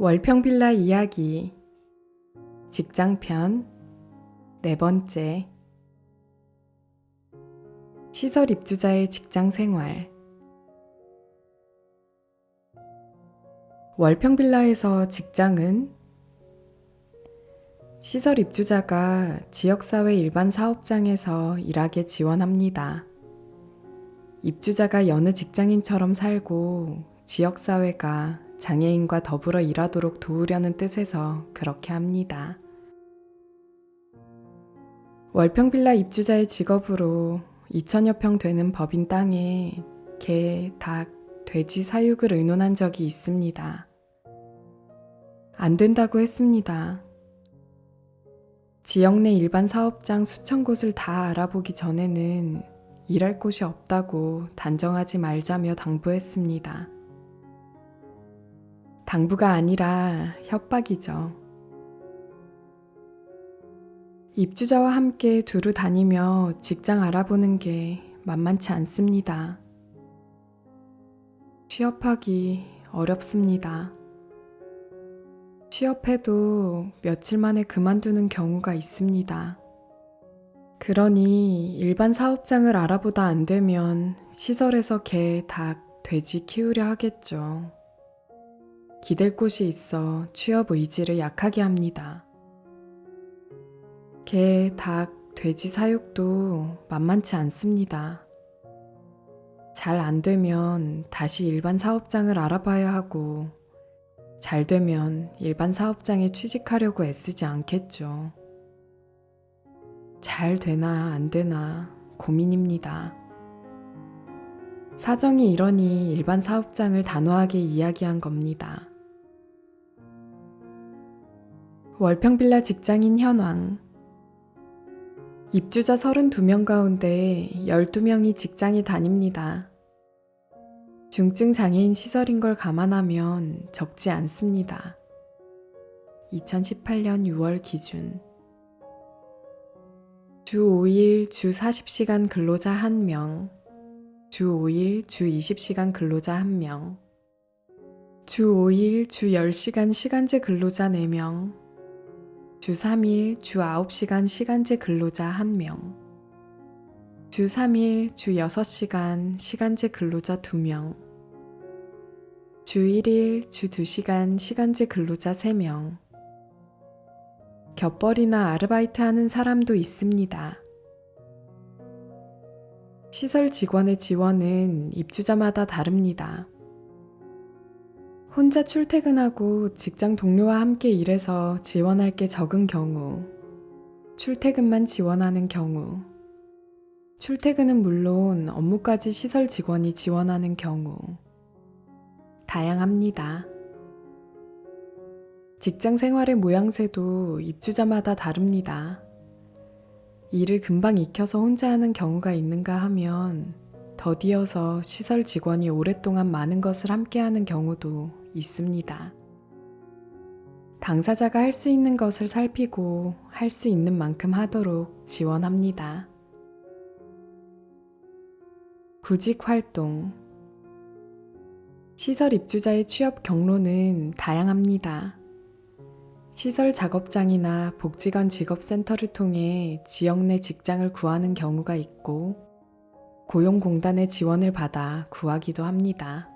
월평빌라 이야기 직장편 4번째. 시설 입주자의 직장생활. 월평빌라에서 직장은 시설 입주자가 지역사회 일반 사업장에서 일하게 지원합니다. 입주자가 여느 직장인처럼 살고 지역사회가 장애인과 더불어 일하도록 도우려는 뜻에서 그렇게 합니다. 월평빌라 입주자의 직업으로 2,000여 평 되는 법인 땅에 개, 닭, 돼지 사육을 의논한 적이 있습니다. 안 된다고 했습니다. 지역 내 일반 사업장 수천 곳을 다 알아보기 전에는 일할 곳이 없다고 단정하지 말자며 당부했습니다. 당부가 아니라 협박이죠. 입주자와 함께 두루 다니며 직장 알아보는 게 만만치 않습니다. 취업하기 어렵습니다. 취업해도 며칠 만에 그만두는 경우가 있습니다. 그러니 일반 사업장을 알아보다 안 되면 시설에서 개, 닭, 돼지 키우려 하겠죠. 기댈 곳이 있어 취업 의지를 약하게 합니다. 개, 닭, 돼지 사육도 만만치 않습니다. 잘 안 되면 다시 일반 사업장을 알아봐야 하고, 잘 되면 일반 사업장에 취직하려고 애쓰지 않겠죠. 잘 되나 안 되나 고민입니다. 사정이 이러니 일반 사업장을 단호하게 이야기한 겁니다. 월평빌라 직장인 현황. 입주자 32명 가운데 12명이 직장에 다닙니다. 중증 장애인 시설인 걸 감안하면 적지 않습니다. 2018년 6월 기준. 주 5일 주 40시간 근로자 1명, 주 5일 주 20시간 근로자 1명, 주 5일 주 10시간 시간제 근로자 4명, 주 3일 주 9시간 시간제 근로자 1명, 주 3일 주 6시간 시간제 근로자 2명, 주 1일 주 2시간 시간제 근로자 3명, 겹벌이나 아르바이트 하는 사람도 있습니다. 시설 직원의 지원은 입주자마다 다릅니다. 혼자 출퇴근하고 직장 동료와 함께 일해서 지원할 게 적은 경우, 출퇴근만 지원하는 경우, 출퇴근은 물론 업무까지 시설 직원이 지원하는 경우, 다양합니다. 직장 생활의 모양새도 입주자마다 다릅니다. 일을 금방 익혀서 혼자 하는 경우가 있는가 하면 더디어서 시설 직원이 오랫동안 많은 것을 함께 하는 경우도 있습니다. 당사자가 할 수 있는 것을 살피고 할 수 있는 만큼 하도록 지원합니다. 구직 활동. 시설 입주자의 취업 경로는 다양합니다. 시설 작업장이나 복지관 직업센터를 통해 지역 내 직장을 구하는 경우가 있고, 고용공단의 지원을 받아 구하기도 합니다.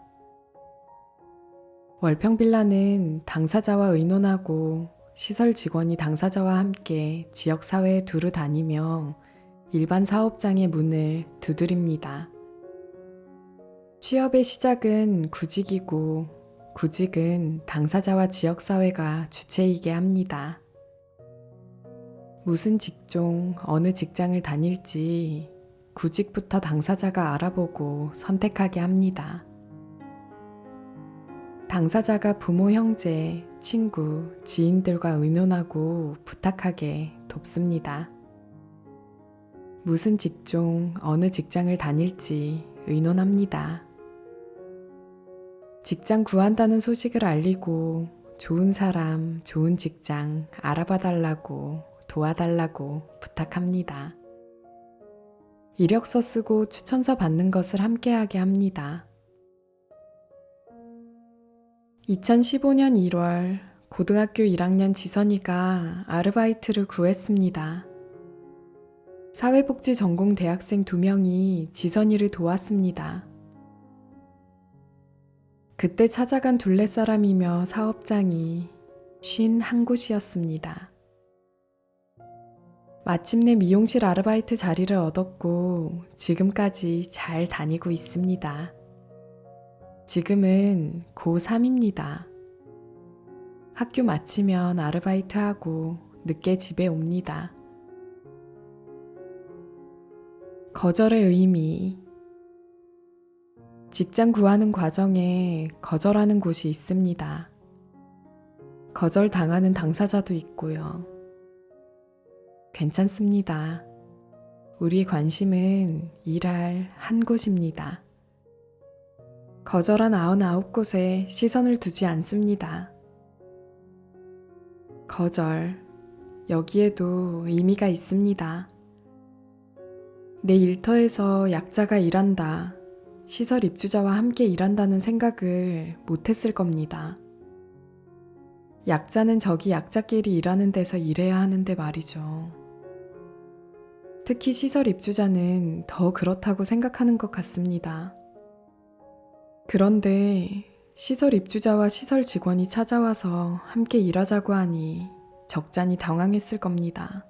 월평빌라는 당사자와 의논하고 시설 직원이 당사자와 함께 지역사회에 두루 다니며 일반 사업장의 문을 두드립니다. 취업의 시작은 구직이고, 구직은 당사자와 지역사회가 주체이게 합니다. 무슨 직종, 어느 직장을 다닐지 구직부터 당사자가 알아보고 선택하게 합니다. 당사자가 부모, 형제, 친구, 지인들과 의논하고 부탁하게 돕습니다. 무슨 직종, 어느 직장을 다닐지 의논합니다. 직장 구한다는 소식을 알리고 좋은 사람, 좋은 직장 알아봐달라고 도와달라고 부탁합니다. 이력서 쓰고 추천서 받는 것을 함께하게 합니다. 2015년 1월 고등학교 1학년 지선이가 아르바이트를 구했습니다. 사회복지 전공 대학생 2명이 지선이를 도왔습니다. 그때 찾아간 둘레사람이며 사업장이 51곳이었습니다. 마침내 미용실 아르바이트 자리를 얻었고 지금까지 잘 다니고 있습니다. 지금은 고3입니다. 학교 마치면 아르바이트하고 늦게 집에 옵니다. 거절의 의미. 직장 구하는 과정에 거절하는 곳이 있습니다. 거절당하는 당사자도 있고요. 괜찮습니다. 우리 관심은 일할 한 곳입니다. 거절한 99곳에 시선을 두지 않습니다. 거절, 여기에도 의미가 있습니다. 내 일터에서 약자가 일한다, 시설 입주자와 함께 일한다는 생각을 못했을 겁니다. 약자는 저기 약자끼리 일하는 데서 일해야 하는데 말이죠. 특히 시설 입주자는 더 그렇다고 생각하는 것 같습니다. 그런데 시설 입주자와 시설 직원이 찾아와서 함께 일하자고 하니 적잖이 당황했을 겁니다.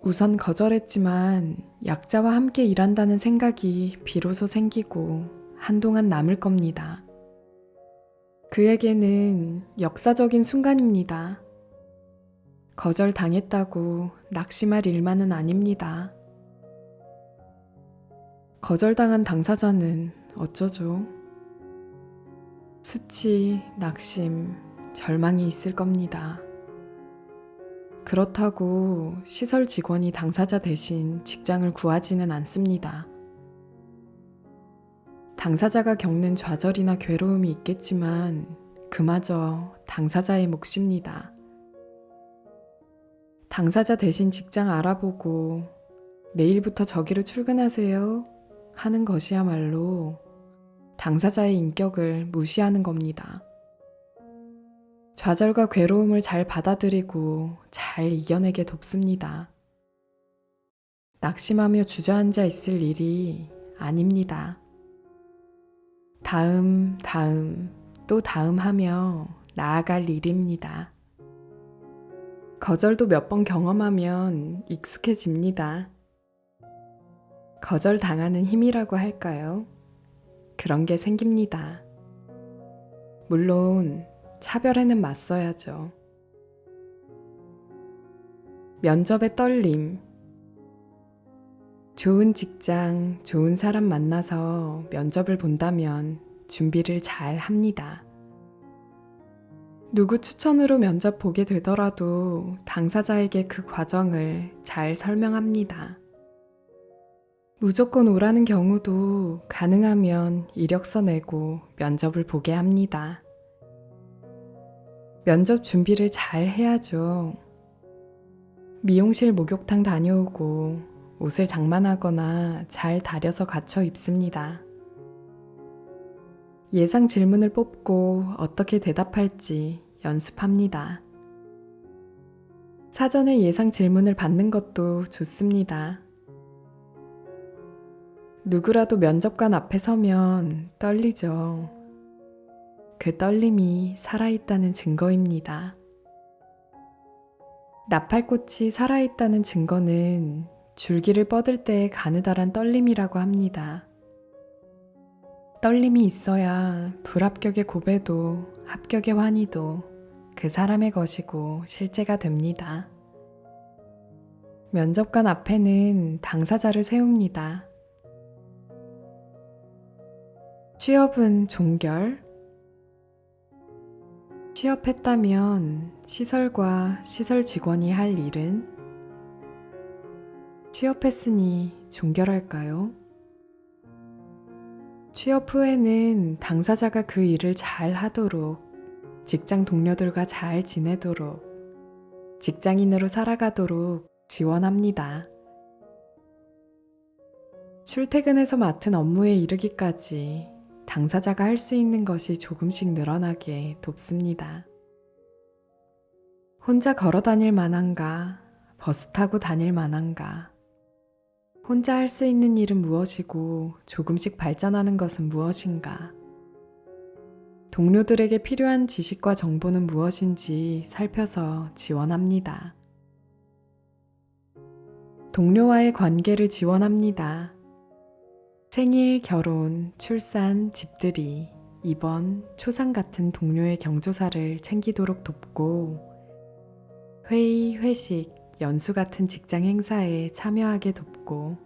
우선 거절했지만 약자와 함께 일한다는 생각이 비로소 생기고 한동안 남을 겁니다. 그에게는 역사적인 순간입니다. 거절당했다고 낙심할 일만은 아닙니다. 거절당한 당사자는 어쩌죠? 수치, 낙심, 절망이 있을 겁니다. 그렇다고 시설 직원이 당사자 대신 직장을 구하지는 않습니다. 당사자가 겪는 좌절이나 괴로움이 있겠지만 그마저 당사자의 몫입니다. 당사자 대신 직장 알아보고 내일부터 저기로 출근하세요 하는 것이야말로 당사자의 인격을 무시하는 겁니다. 좌절과 괴로움을 잘 받아들이고 잘 이겨내게 돕습니다. 낙심하며 주저앉아 있을 일이 아닙니다. 다음, 또 다음 하며 나아갈 일입니다. 거절도 몇 번 경험하면 익숙해집니다. 거절당하는 힘이라고 할까요? 그런 게 생깁니다. 물론 차별에는 맞서야죠. 면접의 떨림. 좋은 직장, 좋은 사람 만나서 면접을 본다면 준비를 잘 합니다. 누구 추천으로 면접 보게 되더라도 당사자에게 그 과정을 잘 설명합니다. 무조건 오라는 경우도 가능하면 이력서 내고 면접을 보게 합니다. 면접 준비를 잘 해야죠. 미용실 목욕탕 다녀오고 옷을 장만하거나 잘 다려서 갖춰 입습니다. 예상 질문을 뽑고 어떻게 대답할지 연습합니다. 사전에 예상 질문을 받는 것도 좋습니다. 누구라도 면접관 앞에 서면 떨리죠. 그 떨림이 살아있다는 증거입니다. 나팔꽃이 살아있다는 증거는 줄기를 뻗을 때의 가느다란 떨림이라고 합니다. 떨림이 있어야 불합격의 고배도 합격의 환희도 그 사람의 것이고 실제가 됩니다. 면접관 앞에는 당사자를 세웁니다. 취업은 종결? 취업했다면 시설과 시설 직원이 할 일은? 취업했으니 종결할까요? 취업 후에는 당사자가 그 일을 잘 하도록, 직장 동료들과 잘 지내도록, 직장인으로 살아가도록 지원합니다. 출퇴근해서 맡은 업무에 이르기까지 당사자가 할 수 있는 것이 조금씩 늘어나게 돕습니다. 혼자 걸어 다닐 만한가? 버스 타고 다닐 만한가? 혼자 할 수 있는 일은 무엇이고 조금씩 발전하는 것은 무엇인가? 동료들에게 필요한 지식과 정보는 무엇인지 살펴서 지원합니다. 동료와의 관계를 지원합니다. 생일, 결혼, 출산, 집들이, 입원, 초상 같은 동료의 경조사를 챙기도록 돕고 회의, 회식, 연수 같은 직장 행사에 참여하게 돕고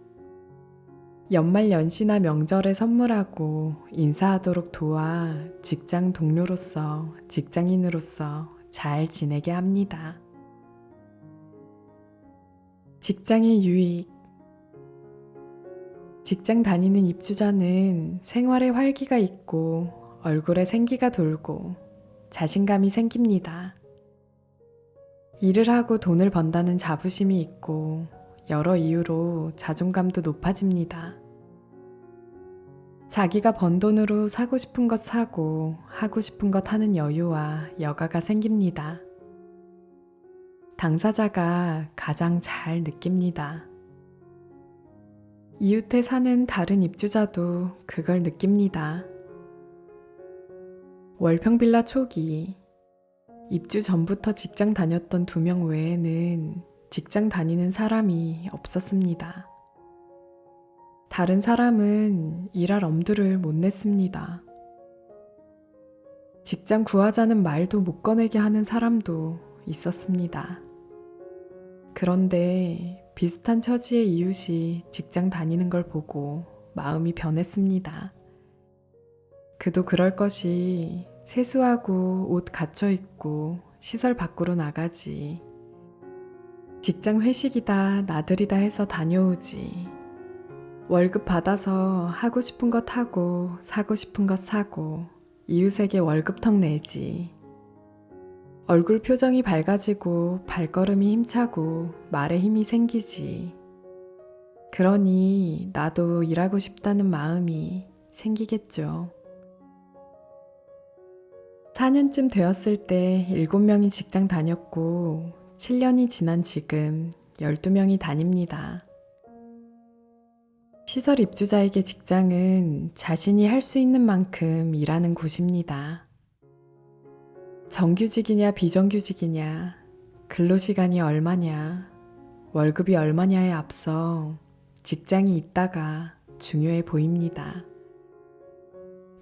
연말 연시나 명절에 선물하고 인사하도록 도와 직장 동료로서 직장인으로서 잘 지내게 합니다. 직장의 유익. 직장 다니는 입주자는 생활에 활기가 있고 얼굴에 생기가 돌고 자신감이 생깁니다. 일을 하고 돈을 번다는 자부심이 있고 여러 이유로 자존감도 높아집니다. 자기가 번 돈으로 사고 싶은 것 사고 하고 싶은 것 하는 여유와 여가가 생깁니다. 당사자가 가장 잘 느낍니다. 이웃에 사는 다른 입주자도 그걸 느낍니다. 월평빌라 초기, 입주 전부터 직장 다녔던 2명 외에는 직장 다니는 사람이 없었습니다. 다른 사람은 일할 엄두를 못 냈습니다. 직장 구하자는 말도 못 꺼내게 하는 사람도 있었습니다. 그런데 비슷한 처지의 이웃이 직장 다니는 걸 보고 마음이 변했습니다. 그도 그럴 것이 세수하고 옷 갖춰 입고 시설 밖으로 나가지. 직장 회식이다 나들이다 해서 다녀오지. 월급 받아서 하고 싶은 것 하고 사고 싶은 것 사고 이웃에게 월급턱 내지. 얼굴 표정이 밝아지고 발걸음이 힘차고 말에 힘이 생기지. 그러니 나도 일하고 싶다는 마음이 생기겠죠. 4년쯤 되었을 때 7명이 직장 다녔고 7년이 지난 지금 12명이 다닙니다. 시설 입주자에게 직장은 자신이 할 수 있는 만큼 일하는 곳입니다. 정규직이냐 비정규직이냐, 근로시간이 얼마냐, 월급이 얼마냐에 앞서 직장이 있다가 중요해 보입니다.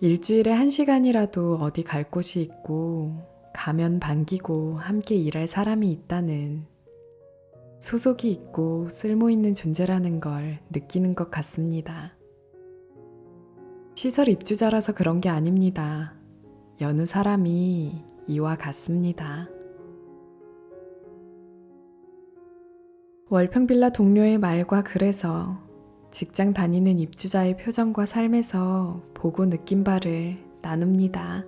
일주일에 1시간이라도 어디 갈 곳이 있고 가면 반기고 함께 일할 사람이 있다는 소속이 있고 쓸모있는 존재라는 걸 느끼는 것 같습니다. 시설 입주자라서 그런 게 아닙니다. 여느 사람이 이와 같습니다. 월평빌라 동료의 말과 글에서 직장 다니는 입주자의 표정과 삶에서 보고 느낀 바를 나눕니다.